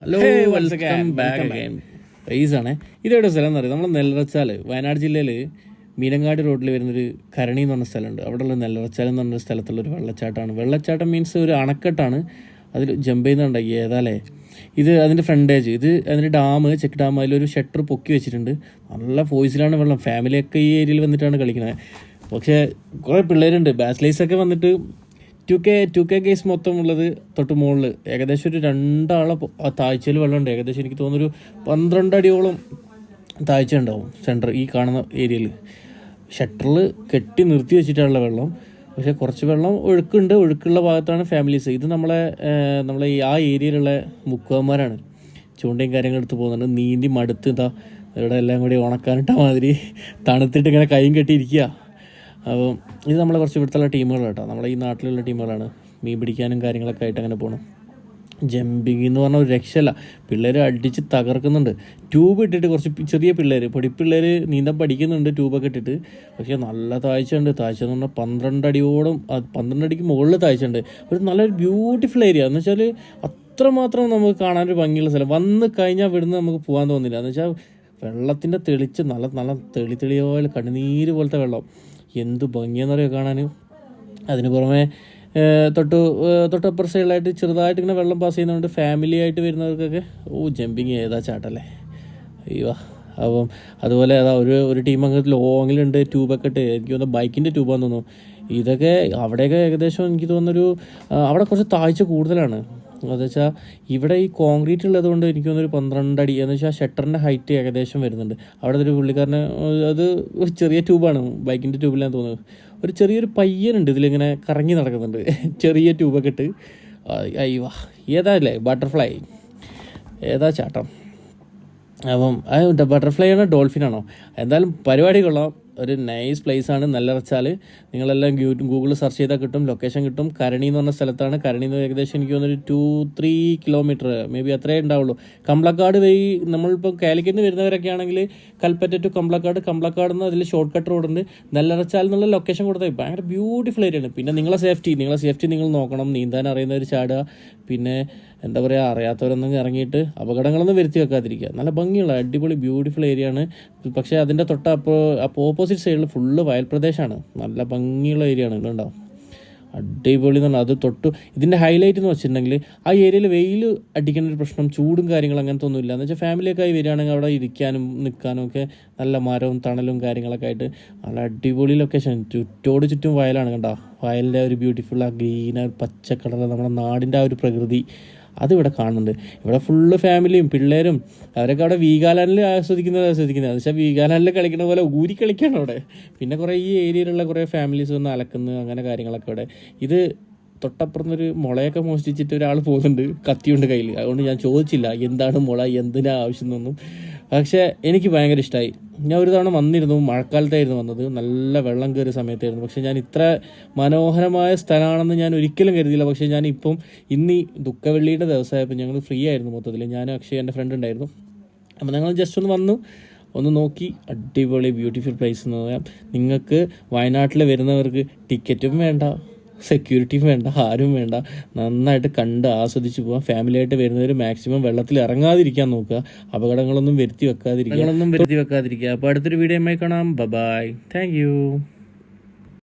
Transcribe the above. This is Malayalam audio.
Hello, welcome back again. ആണ് ഇതെവിടെ സ്ഥലം എന്ന് പറയുന്നത്? നമ്മൾ നെല്ലറച്ചാൽ, വയനാട് ജില്ലയിൽ മീനങ്ങാടി റോഡിൽ വരുന്നൊരു കരണി എന്ന് പറഞ്ഞ സ്ഥലമുണ്ട്. അവിടെയുള്ള നെല്ലറച്ചാൽ എന്ന് പറഞ്ഞൊരു സ്ഥലത്തുള്ളൊരു വെള്ളച്ചാട്ടമാണ്. വെള്ളച്ചാട്ടം മീൻസ് ഒരു അണക്കെട്ടാണ്. അതിൽ ജമ്പ് ചെയ്യുന്നുണ്ടായി ഏതാലേ ഇത് അതിൻ്റെ ഫ്രണ്ടേജ്. ഇത് അതിൻ്റെ ഡാം, ചെക്ക് ഡാം, അതിലൊരു ഷട്ടർ പൊക്കി വെച്ചിട്ടുണ്ട്. നല്ല ഫോഴ്സിലാണ് വെള്ളം. ഫാമിലിയൊക്കെ ഈ ഏരിയയിൽ വന്നിട്ടാണ് കളിക്കുന്നത്. പക്ഷേ കുറേ പിള്ളേരുണ്ട്. ബാച്ചിലേഴ്സൊക്കെ വന്നിട്ട് 2K കേസ് മൊത്തം ഉള്ളത് തൊട്ട് മുകളിൽ ഏകദേശം ഒരു 2 ആളെ താഴ്ചയിൽ വെള്ളമുണ്ട്. ഏകദേശം എനിക്ക് തോന്നുന്നൊരു 12 അടിയോളം താഴ്ച ഉണ്ടാവും സെൻറ്റർ ഈ കാണുന്ന ഏരിയയിൽ. ഷട്ടറിൽ കെട്ടി നിർത്തി വെച്ചിട്ടുള്ള വെള്ളം. പക്ഷേ കുറച്ച് വെള്ളം ഒഴുക്കുള്ള ഭാഗത്താണ് ഫാമിലീസ്. ഇത് നമ്മളെ ആ ഏരിയയിലുള്ള മുക്കുവന്മാരാണ്. ചൂണ്ടയും കാര്യങ്ങൾ എടുത്ത് പോകുന്നുണ്ട്. നീന്തി മടുത്ത് ഇവിടെ എല്ലാം കൂടി ഉണക്കാനിട്ട മാതിരി തണുത്തിട്ട് ഇങ്ങനെ കൈയും കെട്ടിയിരിക്കുക. അപ്പോൾ ഇത് നമ്മളെ കുറച്ച് ഇവിടുത്തെ ടീമുകൾ കേട്ടോ, നമ്മളെ ഈ നാട്ടിലുള്ള ടീമുകളാണ്. മീൻ പിടിക്കാനും കാര്യങ്ങളൊക്കെ ആയിട്ട് അങ്ങനെ പോകണം. ജമ്പിങ് എന്ന് പറഞ്ഞാൽ ഒരു രക്ഷയല്ല. പിള്ളേർ അടിച്ച് തകർക്കുന്നുണ്ട്. ട്യൂബ് ഇട്ടിട്ട് കുറച്ച് ചെറിയ പിള്ളേർ, പൊടിപ്പിള്ളേർ നീന്താൻ പഠിക്കുന്നുണ്ട് ട്യൂബൊക്കെ ഇട്ടിട്ട്. പക്ഷേ നല്ല താഴ്ച ഉണ്ട്. താഴ്ച എന്ന് പറഞ്ഞാൽ 12 അടിയോളം, 12 അടിക്ക് മുകളിൽ താഴ്ച ഉണ്ട്. ഒരു നല്ലൊരു ബ്യൂട്ടിഫുൾ ഏരിയ എന്ന് വെച്ചാൽ അത്രമാത്രം നമുക്ക് കാണാനൊരു ഭംഗിയുള്ള സ്ഥലം. വന്ന് കഴിഞ്ഞാൽ ഇവിടുന്ന് നമുക്ക് പോകാൻ തോന്നില്ല. എന്ന് വെച്ചാൽ വെള്ളത്തിൻ്റെ തെളിച്ച് നല്ല തെളിയോലെ കണ്ണുനീര് പോലത്തെ വെള്ളം. എന്ത് ഭംഗിയെന്ന് പറയുക കാണാൻ. അതിന് പുറമെ തൊട്ടപ്പുറ സൈഡിലായിട്ട് ചെറുതായിട്ട് ഇങ്ങനെ വെള്ളം പാസ് ചെയ്യുന്നതുകൊണ്ട് ഫാമിലി ആയിട്ട് വരുന്നവർക്കൊക്കെ ജമ്പിങ് ഏതാ ചാട്ടല്ലേ അയ്യോ. അപ്പം അതുപോലെ ഒരു ടീം അങ്ങ് ലോങ്ങിലുണ്ട്, ട്യൂബൊക്കെ ഇട്ട്. എനിക്ക് തോന്നുന്നു ബൈക്കിൻ്റെ ട്യൂബാന്ന് തോന്നുന്നു. ഇതൊക്കെ അവിടെയൊക്കെ ഏകദേശം എനിക്ക് തോന്നുന്നൊരു അവിടെ കുറച്ച് താഴ്ച കൂടുതലാണ്. അതെന്ന് വെച്ചാൽ ഇവിടെ ഈ കോൺക്രീറ്റ് ഉള്ളത് കൊണ്ട് എനിക്ക് തോന്നുന്നൊരു 12 അടി എന്ന് വെച്ചാൽ ഷട്ടറിൻ്റെ ഹൈറ്റ് ഏകദേശം വരുന്നുണ്ട്. അവിടെ ഒരു പുള്ളിക്കാരന് അത് ഒരു ചെറിയ ട്യൂബാണ്, ബൈക്കിൻ്റെ ട്യൂബിലാന്ന് തോന്നുന്നത്. ഒരു ചെറിയൊരു പയ്യനുണ്ട് ഇതിലിങ്ങനെ കറങ്ങി നടക്കുന്നുണ്ട് ചെറിയ ട്യൂബൊക്കെ ഇട്ട്. അയ്യോ ഏതാ അല്ലേ ബട്ടർഫ്ലൈ, ഏതാ ചാട്ടം. അപ്പം ബട്ടർഫ്ലൈ ആണോ ഡോൾഫിനാണോ? എന്തായാലും പരിപാടി കൊള്ളാം. ഒരു നൈസ് പ്ലേസാണ് നെല്ലറച്ചാൽ. നിങ്ങളെല്ലാം ഗൂഗിളിൽ സെർച്ച് ചെയ്താൽ കിട്ടും, ലൊക്കേഷൻ കിട്ടും. കരണി എന്ന് പറഞ്ഞ സ്ഥലത്താണ്. കരണി എന്ന് ഏകദേശം എനിക്ക് തോന്നുന്നൊരു 2-3 കിലോമീറ്റർ മേ ബി അത്രേ ഉണ്ടാവുള്ളൂ. കമ്പളക്കാട് വഴി നമ്മളിപ്പോൾ കാലിക്കറ്റ് നിന്ന് വരുന്നവരൊക്കെ ആണെങ്കിൽ കൽപ്പറ്റ ടു കമ്പളക്കാട് നിന്ന് അതിൽ ഷോർട്ട് കട്ട് റോഡുണ്ട്. നെല്ലറച്ചാൽ എന്നുള്ള ലൊക്കേഷൻ കൊടുത്താൽ ഭയങ്കര ബ്യൂട്ടിഫുൾ ഏരിയയാണ്. പിന്നെ നിങ്ങളെ സേഫ്റ്റി നിങ്ങൾ നോക്കണം. നീന്താൻ അറിയുന്നവർ ചാടുക. പിന്നെ എന്താ പറയുക, അറിയാത്തവരൊന്നും ഇറങ്ങിയിട്ട് അപകടങ്ങളൊന്നും വരുത്തി വെക്കാതിരിക്കുക. നല്ല ഭംഗിയുള്ള അടിപൊളി ബ്യൂട്ടിഫുൾ ഏരിയ ആണ്. പക്ഷേ അതിൻ്റെ ഓപ്പോസിറ്റ് സൈഡിൽ ഫുള്ള് വയൽ പ്രദേശമാണ്. നല്ല ഭംഗിയുള്ള ഏരിയ ആണ്. ഉണ്ടാവും അടിപൊളി എന്ന് പറഞ്ഞാൽ ഇതിൻ്റെ ഹൈലൈറ്റ് എന്ന് വെച്ചിട്ടുണ്ടെങ്കിൽ ആ ഏരിയയിൽ വെയിൽ അടിക്കുന്ന ഒരു പ്രശ്നം, ചൂടും കാര്യങ്ങളും അങ്ങനത്തെ ഒന്നുമില്ല. എന്ന് വെച്ചാൽ ഫാമിലിയൊക്കെ ആയി വരികയാണെങ്കിൽ അവിടെ ഇരിക്കാനും നിൽക്കാനും ഒക്കെ നല്ല മരവും തണലും കാര്യങ്ങളൊക്കെ ആയിട്ട് നല്ല അടിപൊളി ലൊക്കേഷൻ. ചുറ്റും വയലാണ്. കണ്ടോ വയലിൻ്റെ ഒരു ബ്യൂട്ടിഫുൾ ആ ഗ്രീൻ, ആ പച്ച കളർ, നമ്മുടെ നാടിൻ്റെ ആ ഒരു പ്രകൃതി അതിവിടെ കാണുന്നുണ്ട്. ഇവിടെ ഫുള്ള് ഫാമിലിയും പിള്ളേരും അവരൊക്കെ അവിടെ വീഗാലാൻഡിൽ ആസ്വദിക്കുന്നത്. എന്ന് വെച്ചാൽ വീഗാലാൻഡിൽ കളിക്കുന്ന പോലെ ഊരി കളിക്കുകയാണ് അവിടെ. പിന്നെ കുറേ ഈ ഏരിയയിലുള്ള കുറേ ഫാമിലീസ് വന്ന് അലക്കുന്നു, അങ്ങനെ കാര്യങ്ങളൊക്കെ ഇവിടെ. ഇത് തൊട്ടപ്പുറത്തൊരു മുളയൊക്കെ മോഷ്ടിച്ചിട്ട് ഒരാൾ പോകുന്നുണ്ട്, കത്തിയുണ്ട് കയ്യിൽ. അതുകൊണ്ട് ഞാൻ ചോദിച്ചില്ല എന്താണ് മുള, എന്തിനാ ആവശ്യം എന്നൊന്നും. പക്ഷേ എനിക്ക് ഭയങ്കര ഇഷ്ടമായി. ഞാൻ ഒരു തവണ വന്നിരുന്നു, മഴക്കാലത്തായിരുന്നു വന്നത്, നല്ല വെള്ളം കയറിയ സമയത്തായിരുന്നു. പക്ഷേ ഞാൻ ഇത്ര മനോഹരമായ സ്ഥലമാണെന്ന് ഞാൻ ഒരിക്കലും കരുതിയില്ല. പക്ഷേ ഞാനിപ്പം ഇന്ന് ഈ ദുഃഖവെള്ളിയുടെ ദിവസമായപ്പോൾ ഞങ്ങൾ ഫ്രീ ആയിരുന്നു മൊത്തത്തിൽ. ഞാനും അക്ഷയ് എൻ്റെ ഫ്രണ്ട് ഉണ്ടായിരുന്നു. അപ്പോൾ ഞങ്ങൾ ജസ്റ്റ് ഒന്ന് നോക്കി. അടിപൊളി ബ്യൂട്ടിഫുൾ പ്ലേസ് എന്ന് പറയാം. നിങ്ങൾക്ക് വയനാട്ടിൽ വരുന്നവർക്ക് ടിക്കറ്റും വേണ്ട, സെക്യൂരിറ്റിയും വേണ്ട, ആരും വേണ്ട. നന്നായിട്ട് കണ്ട് ആസ്വദിച്ച് പോകാം. ഫാമിലിയായിട്ട് വരുന്നവർ മാക്സിമം വെള്ളത്തിൽ ഇറങ്ങാതിരിക്കാൻ നോക്കുക. അപകടങ്ങളൊന്നും വരുത്തി വെക്കാതിരിക്കുക. അപ്പോൾ അടുത്തൊരു വീഡിയോയുമായി കാണാം. ബൈ. Thank you.